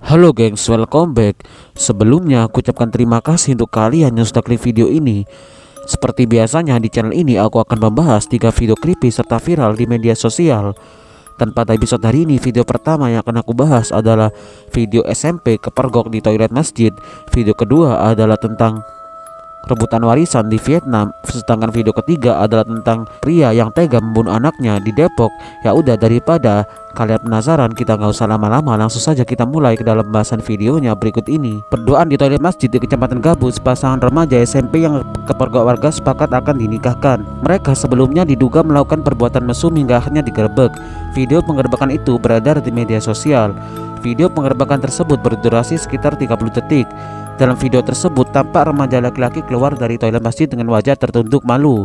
Halo gengs, welcome back. Sebelumnya aku ucapkan terima kasih untuk kalian yang sudah klik video ini. Seperti biasanya di channel ini aku akan membahas 3 video creepy serta viral di media sosial. Dan pada episode hari ini, video pertama yang akan aku bahas adalah video SMP kepergok di toilet masjid. Video kedua adalah tentang rebutan warisan di Vietnam. Sedangkan video ketiga adalah tentang pria yang tega membunuh anaknya di Depok. Ya udah, daripada kalian penasaran, kita nggak usah lama-lama, langsung saja kita mulai ke dalam bahasan videonya berikut ini. Perdoaan di toilet masjid di Kecamatan Gabus, pasangan remaja SMP yang kepergok warga sepakat akan dinikahkan. Mereka sebelumnya diduga melakukan perbuatan mesum hingga akhirnya digerebek. Video penggerebekan itu beredar di media sosial. Video penggerebekan tersebut berdurasi sekitar 30 detik. Dalam video tersebut tampak remaja laki-laki keluar dari toilet masjid dengan wajah tertunduk malu.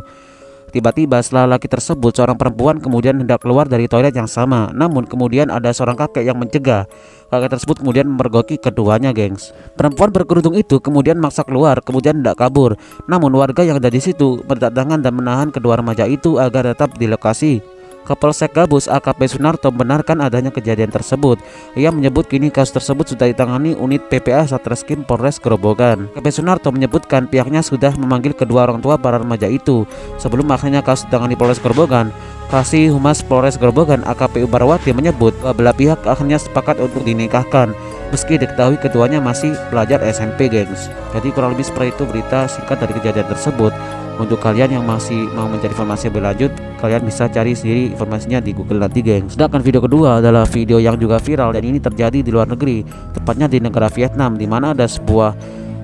Tiba-tiba setelah laki tersebut, seorang perempuan kemudian hendak keluar dari toilet yang sama. Namun kemudian ada seorang kakek yang mencegah. Kakek tersebut kemudian memergoki keduanya, gengs. Perempuan berkerudung itu kemudian maksa keluar, kemudian hendak kabur. Namun warga yang ada di situ berdatangan dan menahan kedua remaja itu agar tetap di lokasi. Kapolsek Gabus AKP Sunarto membenarkan adanya kejadian tersebut. Ia menyebut kini kasus tersebut sudah ditangani unit PPA Satreskrim Polres Grobogan. AKP Sunarto menyebutkan pihaknya sudah memanggil kedua orang tua para remaja itu. Sebelum akhirnya kasus ditangani Polres Grobogan, Kasih Humas Polres Grobogan AKP Ubarawati menyebut bahwa belah pihak akhirnya sepakat untuk dinikahkan, meski diketahui keduanya masih pelajar SMP, gengs. Jadi kurang lebih seperti itu berita singkat dari kejadian tersebut. Untuk kalian yang masih mau mencari informasi lebih lanjut, kalian bisa cari sendiri informasinya di Google nanti, gengs. Sedangkan video kedua adalah video yang juga viral dan ini terjadi di luar negeri, tepatnya di negara Vietnam, di mana ada sebuah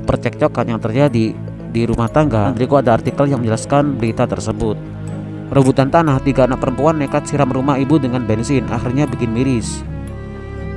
percekcokan yang terjadi di rumah tangga. Berikut ada artikel yang menjelaskan berita tersebut. Rebutan tanah, 3 anak perempuan nekat siram rumah ibu dengan bensin, akhirnya bikin miris.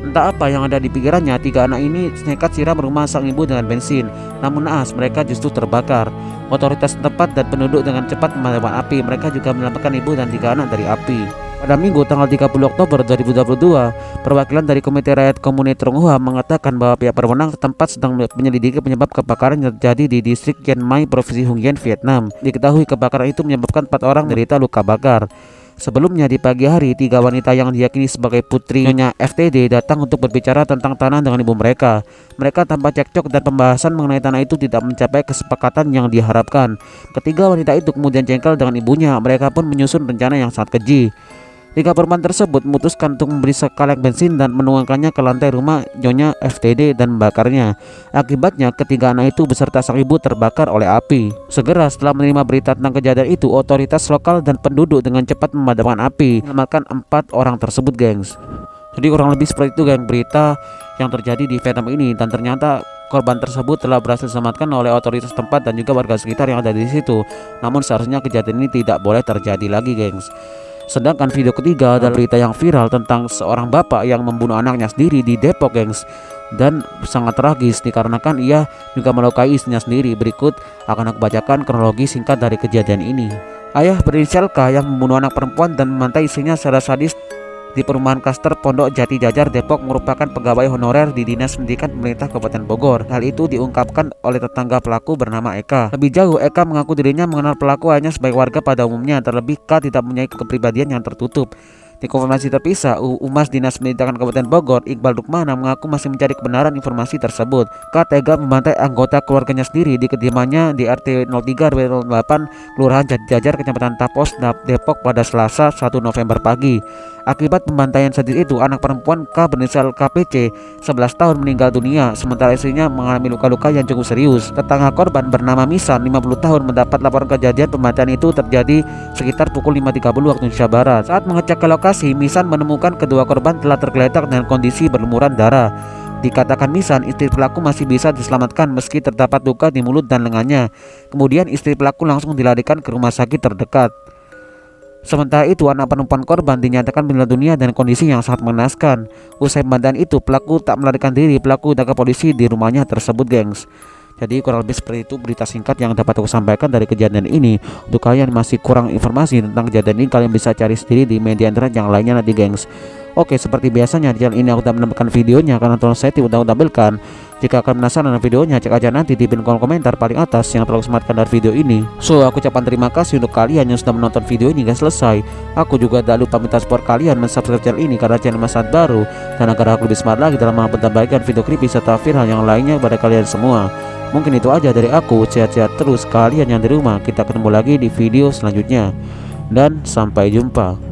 Entah apa yang ada di pikirannya, 3 anak ini nekat siram rumah sang ibu dengan bensin. Namun naas, mereka justru terbakar. Otoritas setempat dan penduduk dengan cepat memadamkan api. Mereka juga menyelamatkan ibu dan 3 anak dari api. Pada Minggu tanggal 30 Oktober 2022, perwakilan dari Komite Rakyat Komune Trong Hoa mengatakan bahwa pihak berwenang setempat sedang menyelidiki penyebab kebakaran yang terjadi di distrikIen Mai, Provinsi Huy An, Vietnam. Diketahui kebakaran itu menyebabkan 4 orang menderita luka bakar. Sebelumnya di pagi hari, 3 wanita yang diyakini sebagai putri Nyonya FTD datang untuk berbicara tentang tanah dengan ibu mereka. Mereka tanpa cekcok dan pembahasan mengenai tanah itu tidak mencapai kesepakatan yang diharapkan. Ketiga wanita itu kemudian jengkel dengan ibunya. Mereka pun menyusun rencana yang sangat keji. 3 perempuan tersebut memutuskan untuk memberi sekaleng bensin dan menuangkannya ke lantai rumah Nyonya FTD dan membakarnya. Akibatnya ketiga anak itu beserta sang ibu terbakar oleh api. Segera setelah menerima berita tentang kejadian itu, otoritas lokal dan penduduk dengan cepat memadamkan api, menyelamatkan 4 orang tersebut, gengs. Jadi kurang lebih seperti itu, geng, berita yang terjadi di Vietnam ini. Dan ternyata korban tersebut telah berhasil diselamatkan oleh otoritas tempat dan juga warga sekitar yang ada di situ. Namun seharusnya kejadian ini tidak boleh terjadi lagi, gengs. Sedangkan video ketiga adalah berita yang viral tentang seorang bapak yang membunuh anaknya sendiri di Depok, gengs. Dan sangat tragis dikarenakan ia juga melukai istrinya sendiri. Berikut akan aku bacakan kronologi singkat dari kejadian ini. Ayah berinisial K yang membunuh anak perempuan dan memantai istrinya secara sadis di perumahan Klaster Pondok Jati Jajar, Depok, merupakan pegawai honorer di Dinas Pendidikan Pemerintah Kabupaten Bogor. Hal itu diungkapkan oleh tetangga pelaku bernama Eka. Lebih jauh, Eka mengaku dirinya mengenal pelaku hanya sebagai warga pada umumnya, terlebih K tidak mempunyai kepribadian yang tertutup. Di konfirmasi terpisah, Humas Dinas Pendidikan Kabupaten Bogor, Iqbal Rukmana, mengaku masih mencari kebenaran informasi tersebut. K tega membantai anggota keluarganya sendiri di kediamannya di RT 03 RW 08 Kelurahan Jati Jajar, Kecamatan Tapos, Depok pada Selasa 1 November pagi. Akibat pembantaian sadis itu, anak perempuan K berinisial KPC 11 tahun meninggal dunia, sementara istrinya mengalami luka-luka yang cukup serius. Tetangga korban bernama Misan 50 tahun mendapat laporan kejadian pembantaian itu terjadi sekitar pukul 5.30 waktu Indonesia Barat. Saat mengecek ke lokasi, Misan menemukan kedua korban telah tergeletak dengan kondisi berlumuran darah. Dikatakan Misan, istri pelaku masih bisa diselamatkan meski terdapat luka di mulut dan lengannya. Kemudian istri pelaku langsung dilarikan ke rumah sakit terdekat. Sementara itu, anak perempuan korban dinyatakan meninggal dunia dengan kondisi yang sangat mengenaskan. Usai pembantaian itu, pelaku tak melarikan diri. Pelaku datang ke polisi di rumahnya tersebut, gengs. Jadi kurang lebih seperti itu berita singkat yang dapat aku sampaikan dari kejadian ini. Untuk kalian masih kurang informasi tentang kejadian ini, kalian bisa cari sendiri di media internet yang lainnya nanti, gengs. Oke, seperti biasanya di channel ini aku tidak menambahkan videonya karena terlalu sensitif untuk tampilkan. Jika akan penasaran dengan videonya, cek aja nanti di pin kolom komentar paling atas yang terlalu sematkan dari video ini. So, aku ucapkan terima kasih untuk kalian yang sudah menonton video ini hingga selesai. Aku juga tak lupa minta support kalian mensubscribe channel ini karena channel masih sangat baru, dan agar aku lebih semangat lagi dalam membagikan video creepy serta viral yang lainnya kepada kalian semua. Mungkin itu aja dari aku. Sehat-sehat terus kalian yang di rumah. Kita ketemu lagi di video selanjutnya, dan sampai jumpa.